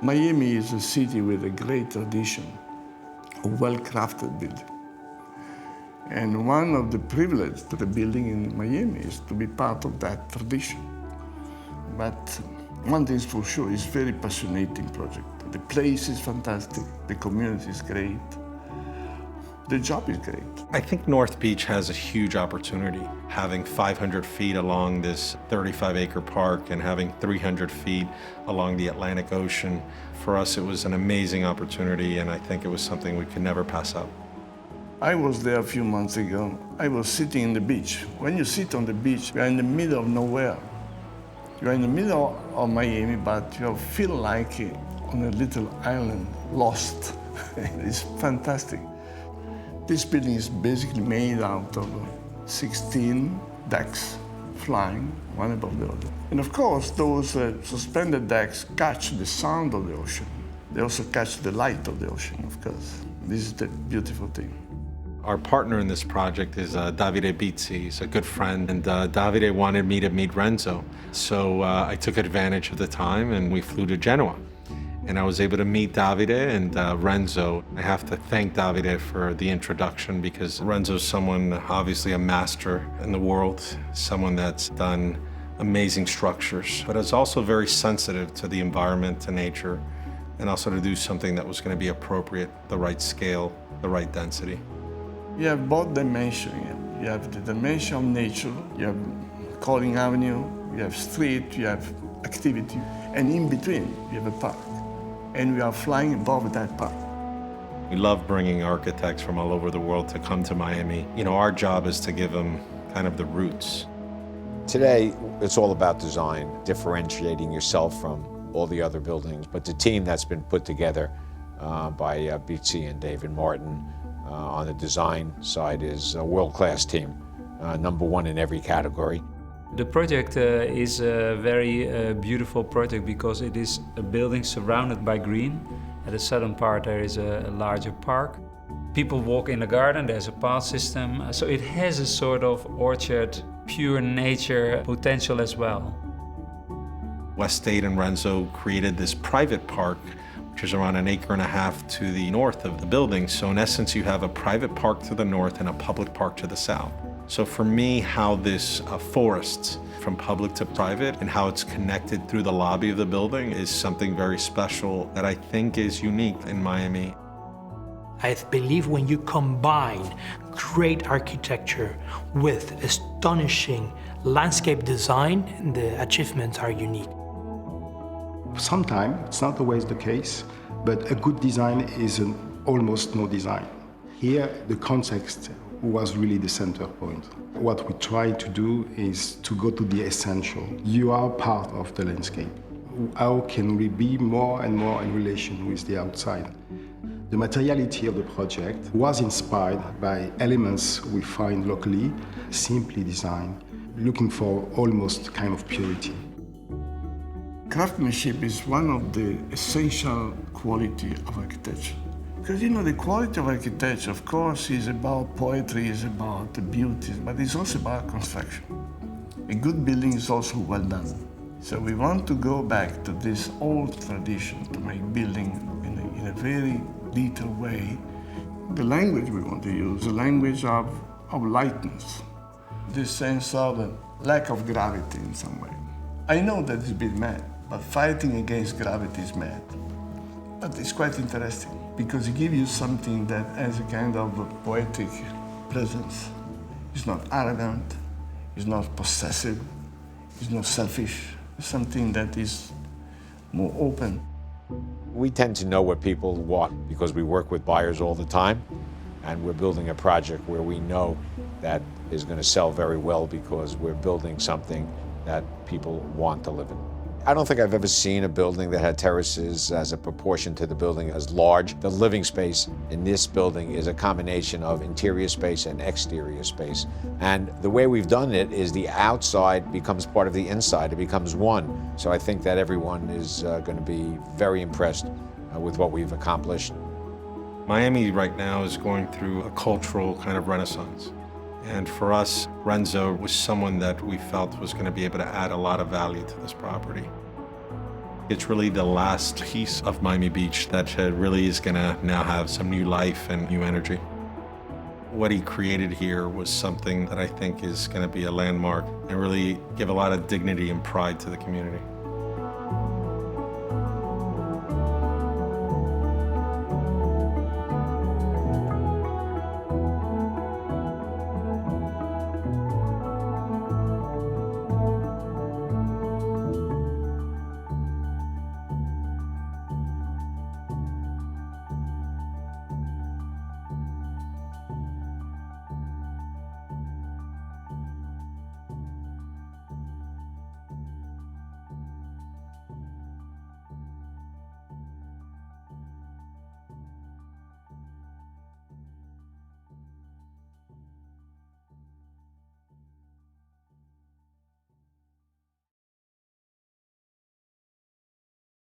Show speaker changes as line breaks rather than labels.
Miami is a city with a great tradition, a well-crafted building. And one of the privileges to the building in Miami is to be part of that tradition. But one thing is for sure, it's a very passionate project. The place is fantastic, the community is great, the job is great.
I think North Beach has a huge opportunity. Having 500 feet along this 35-acre park and having 300 feet along the Atlantic Ocean, for us it was an amazing opportunity, and I think it was something we could never pass up.
I was there a few months ago. I was sitting on the beach. When you sit on the beach, you're in the middle of nowhere. You're in the middle of Miami, but you feel like on a little island, lost. It's fantastic. This building is basically made out of 16 decks flying, one above the other. And of course, those suspended decks catch the sound of the ocean. They also catch the light of the ocean, of course. This is the beautiful thing.
Our partner in this project is Davide Bizzi. He's a good friend, and Davide wanted me to meet Renzo. So I took advantage of the time and we flew to Genoa. And I was able to meet Davide and Renzo. I have to thank Davide for the introduction because Renzo's someone, obviously a master in the world, someone that's done amazing structures, but is also very sensitive to the environment, to nature, and also to do something that was going to be appropriate, the right scale, the right density.
You have both dimensions. You have the dimension of nature, you have Calling Avenue, you have street, you have activity, and in between you have a park. And we are flying above that park.
We love bringing architects from all over the world to come to Miami. You know, our job is to give them kind of the roots.
Today, it's all about design, differentiating yourself from all the other buildings. But the team that's been put together by Bizzi and David Martin on the design side is a world-class team, #1 in every category.
The project is a very beautiful project because it is a building surrounded by green. At the southern part there is a larger park. People walk in the garden, there's a path system. So it has a sort of orchard, pure nature potential as well.
West State and Renzo created this private park, which is around 1.5 acres to the north of the building. So in essence, you have a private park to the north and a public park to the south. So for me, how this forest from public to private and how it's connected through the lobby of the building is something very special that I think is unique in Miami.
I believe when you combine great architecture with astonishing landscape design, the achievements are unique.
Sometimes, it's not always the case, but a good design is an almost no design. Here, the context was really the center point. What we try to do is to go to the essential. You are part of the landscape. How can we be more and more in relation with the outside? The materiality of the project was inspired by elements we find locally, simply designed, looking for almost kind of purity.
Craftsmanship is one of the essential qualities of architecture. Because, you know, the quality of architecture, of course, is about poetry, is about the beauty, but it's also about construction. A good building is also well done. So we want to go back to this old tradition to make building in a very detailed way. The language we want to use, the language of lightness, this sense of lack of gravity in some way. I know that it's a bit mad, but fighting against gravity is mad. But it's quite interesting, because it gives you something that has a kind of a poetic presence. It's not arrogant, it's not possessive, it's not selfish. It's something that is more open.
We tend to know what people want because we work with buyers all the time, and we're building a project where we know that is going to sell very well because we're building something that people want to live in. I don't think I've ever seen a building that had terraces as a proportion to the building as large. The living space in this building is a combination of interior space and exterior space. And the way we've done it is the outside becomes part of the inside. It becomes one. So I think that everyone is going to be very impressed with what we've accomplished.
Miami right now is going through a cultural kind of renaissance. And for us, Renzo was someone that we felt was going to be able to add a lot of value to this property. It's really the last piece of Miami Beach that really is gonna now have some new life and new energy. What he created here was something that I think is gonna be a landmark and really give a lot of dignity and pride to the community.